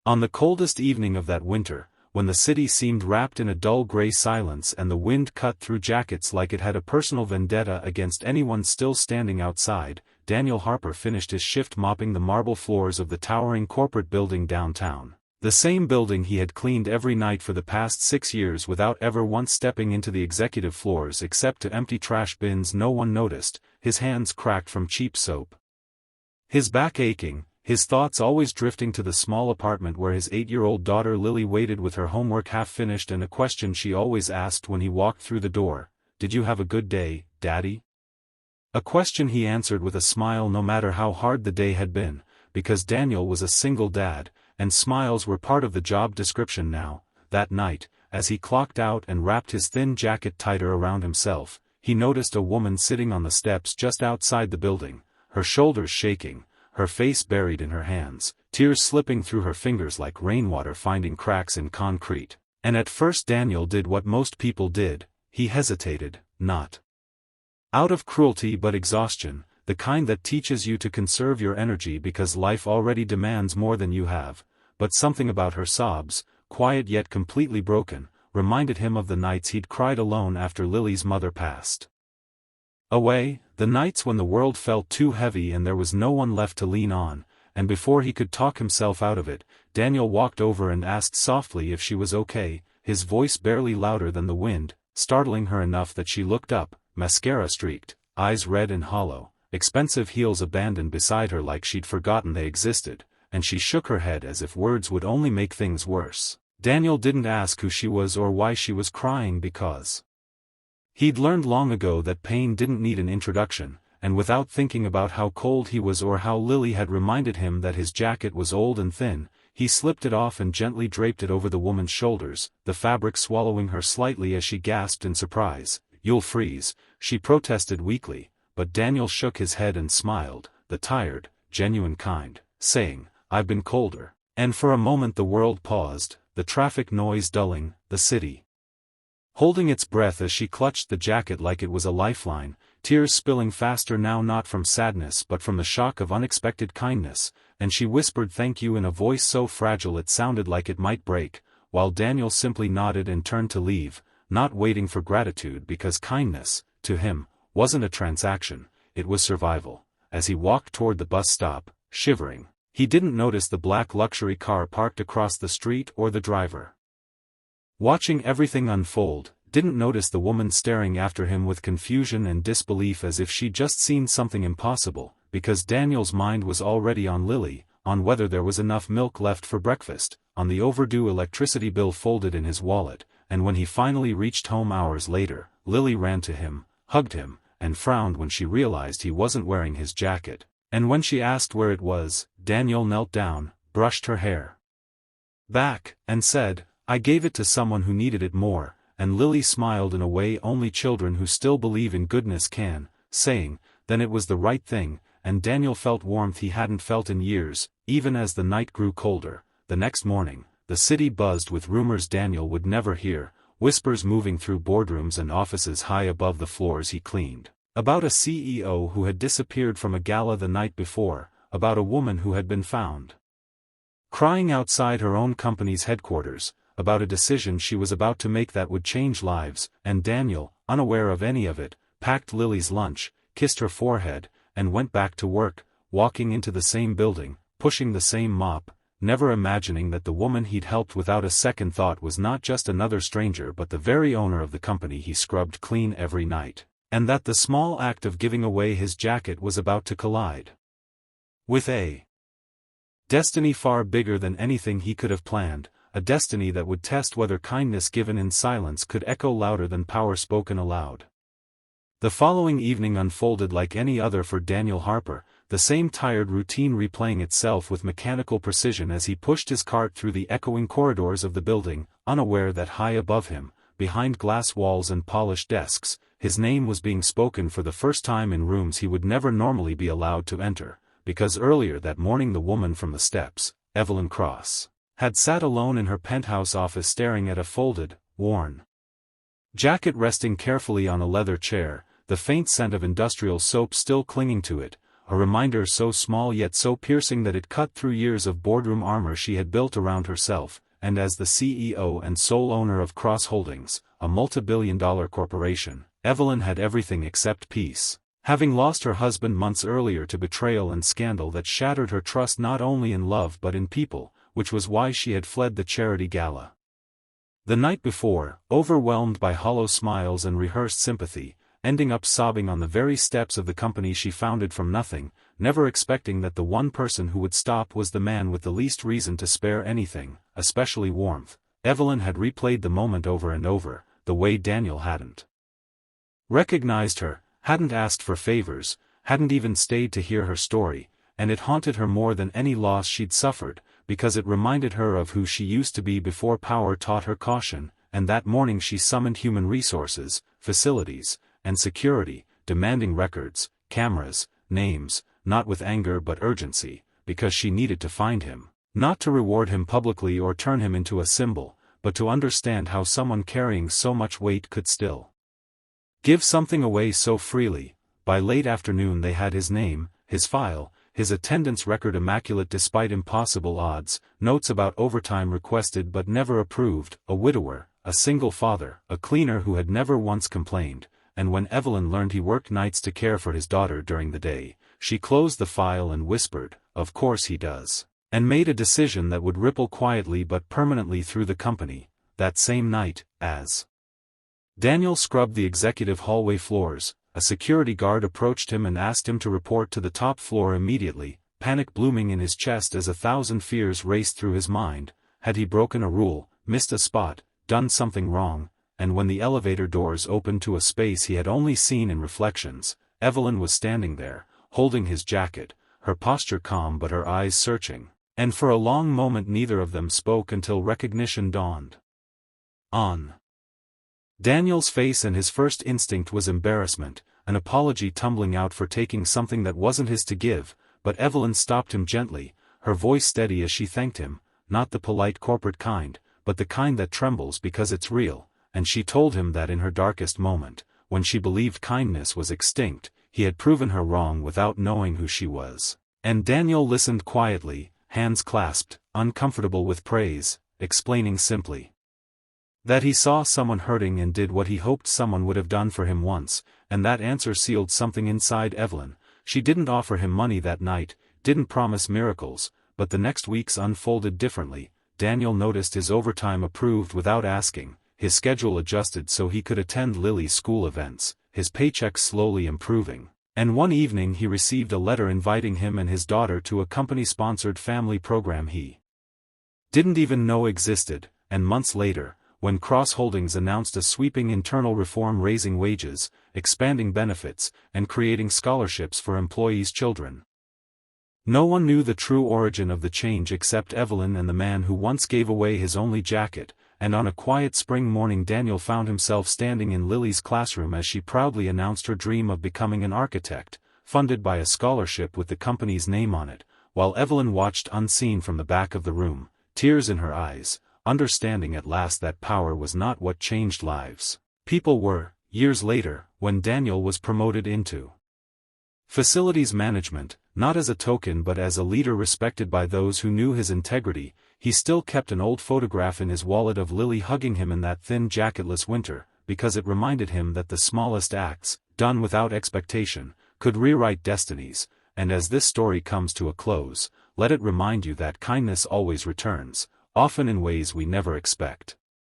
On the coldest evening of that winter, when the city seemed wrapped in a dull gray silence and the wind cut through jackets like it had a personal vendetta against anyone still standing outside, Daniel Harper finished his shift mopping the marble floors of the towering corporate building downtown. The same building he had cleaned every night for the past 6 years without ever once stepping into the executive floors except to empty trash bins no one noticed, his hands cracked from cheap soap. His back aching, his thoughts always drifting to the small apartment where his 8-year-old daughter Lily waited with her homework half finished and a question she always asked when he walked through the door, "Did you have a good day, Daddy?" A question he answered with a smile no matter how hard the day had been, because Daniel was a single dad, and smiles were part of the job description now. That night, as he clocked out and wrapped his thin jacket tighter around himself, he noticed a woman sitting on the steps just outside the building, her shoulders shaking, her face buried in her hands, tears slipping through her fingers like rainwater finding cracks in concrete. And at first Daniel did what most people did, he hesitated, not out of cruelty but exhaustion, the kind that teaches you to conserve your energy because life already demands more than you have, but something about her sobs, quiet yet completely broken, reminded him of the nights he'd cried alone after Lily's mother passed away, the nights when the world felt too heavy and there was no one left to lean on, and before he could talk himself out of it, Daniel walked over and asked softly if she was okay, his voice barely louder than the wind, startling her enough that she looked up, mascara streaked, eyes red and hollow, expensive heels abandoned beside her like she'd forgotten they existed, and she shook her head as if words would only make things worse. Daniel didn't ask who she was or why she was crying because he'd learned long ago that pain didn't need an introduction, and without thinking about how cold he was or how Lily had reminded him that his jacket was old and thin, he slipped it off and gently draped it over the woman's shoulders, the fabric swallowing her slightly as she gasped in surprise. "You'll freeze," she protested weakly, but Daniel shook his head and smiled, the tired, genuine kind, saying, "I've been colder." And for a moment the world paused, the traffic noise dulling, the city holding its breath as she clutched the jacket like it was a lifeline, tears spilling faster now not from sadness but from the shock of unexpected kindness, and she whispered thank you in a voice so fragile it sounded like it might break, while Daniel simply nodded and turned to leave, not waiting for gratitude because kindness, to him, wasn't a transaction, it was survival. As he walked toward the bus stop, shivering, he didn't notice the black luxury car parked across the street or the driver watching everything unfold, didn't notice the woman staring after him with confusion and disbelief as if she'd just seen something impossible, because Daniel's mind was already on Lily, on whether there was enough milk left for breakfast, on the overdue electricity bill folded in his wallet, and when he finally reached home hours later, Lily ran to him, hugged him, and frowned when she realized he wasn't wearing his jacket, and when she asked where it was, Daniel knelt down, brushed her hair back, and said, "I gave it to someone who needed it more," and Lily smiled in a way only children who still believe in goodness can, saying, "Then it was the right thing," and Daniel felt warmth he hadn't felt in years, even as the night grew colder. The next morning, the city buzzed with rumors Daniel would never hear, whispers moving through boardrooms and offices high above the floors he cleaned, about a CEO who had disappeared from a gala the night before, about a woman who had been found crying outside her own company's headquarters, about a decision she was about to make that would change lives, and Daniel, unaware of any of it, packed Lily's lunch, kissed her forehead, and went back to work, walking into the same building, pushing the same mop, never imagining that the woman he'd helped without a second thought was not just another stranger but the very owner of the company he scrubbed clean every night, and that the small act of giving away his jacket was about to collide with a destiny far bigger than anything he could have planned, a destiny that would test whether kindness given in silence could echo louder than power spoken aloud. The following evening unfolded like any other for Daniel Harper, the same tired routine replaying itself with mechanical precision as he pushed his cart through the echoing corridors of the building, unaware that high above him, behind glass walls and polished desks, his name was being spoken for the first time in rooms he would never normally be allowed to enter, because earlier that morning the woman from the steps, Evelyn Cross, had sat alone in her penthouse office staring at a folded, worn jacket resting carefully on a leather chair, the faint scent of industrial soap still clinging to it, a reminder so small yet so piercing that it cut through years of boardroom armor she had built around herself, and as the CEO and sole owner of Cross Holdings, a multi-billion-dollar corporation, Evelyn had everything except peace. Having lost her husband months earlier to betrayal and scandal that shattered her trust not only in love but in people, which was why she had fled the charity gala. The night before, overwhelmed by hollow smiles and rehearsed sympathy, ending up sobbing on the very steps of the company she founded from nothing, never expecting that the one person who would stop was the man with the least reason to spare anything, especially warmth, Evelyn had replayed the moment over and over, the way Daniel hadn't recognized her, hadn't asked for favors, hadn't even stayed to hear her story, and it haunted her more than any loss she'd suffered, because it reminded her of who she used to be before power taught her caution, and that morning she summoned human resources, facilities, and security, demanding records, cameras, names, not with anger but urgency, because she needed to find him, not to reward him publicly or turn him into a symbol, but to understand how someone carrying so much weight could still give something away so freely. By late afternoon they had his name, his file, his attendance record immaculate despite impossible odds, notes about overtime requested but never approved, a widower, a single father, a cleaner who had never once complained, and when Evelyn learned he worked nights to care for his daughter during the day, she closed the file and whispered, "Of course he does," and made a decision that would ripple quietly but permanently through the company. That same night, as Daniel scrubbed the executive hallway floors, a security guard approached him and asked him to report to the top floor immediately, panic blooming in his chest as 1,000 fears raced through his mind. Had he broken a rule, missed a spot, done something wrong? And when the elevator doors opened to a space he had only seen in reflections, Evelyn was standing there, holding his jacket, her posture calm but her eyes searching, and for a long moment neither of them spoke until recognition dawned on Daniel's face, and his first instinct was embarrassment, an apology tumbling out for taking something that wasn't his to give, but Evelyn stopped him gently, her voice steady as she thanked him, not the polite corporate kind, but the kind that trembles because it's real. And she told him that in her darkest moment, when she believed kindness was extinct, he had proven her wrong without knowing who she was. And Daniel listened quietly, hands clasped, uncomfortable with praise, explaining simply that he saw someone hurting and did what he hoped someone would have done for him once, and that answer sealed something inside Evelyn. She didn't offer him money that night, didn't promise miracles, but the next weeks unfolded differently. Daniel noticed his overtime approved without asking, his schedule adjusted so he could attend Lily's school events, his paycheck slowly improving, and one evening he received a letter inviting him and his daughter to a company-sponsored family program he didn't even know existed, and months later, when Cross Holdings announced a sweeping internal reform raising wages, expanding benefits, and creating scholarships for employees' children. No one knew the true origin of the change except Evelyn and the man who once gave away his only jacket, and on a quiet spring morning Daniel found himself standing in Lily's classroom as she proudly announced her dream of becoming an architect, funded by a scholarship with the company's name on it, while Evelyn watched unseen from the back of the room, tears in her eyes, understanding at last that power was not what changed lives. People were. Years later, when Daniel was promoted into facilities management, not as a token but as a leader respected by those who knew his integrity, he still kept an old photograph in his wallet of Lily hugging him in that thin jacketless winter, because it reminded him that the smallest acts, done without expectation, could rewrite destinies. And as this story comes to a close, let it remind you that kindness always returns, often in ways we never expect.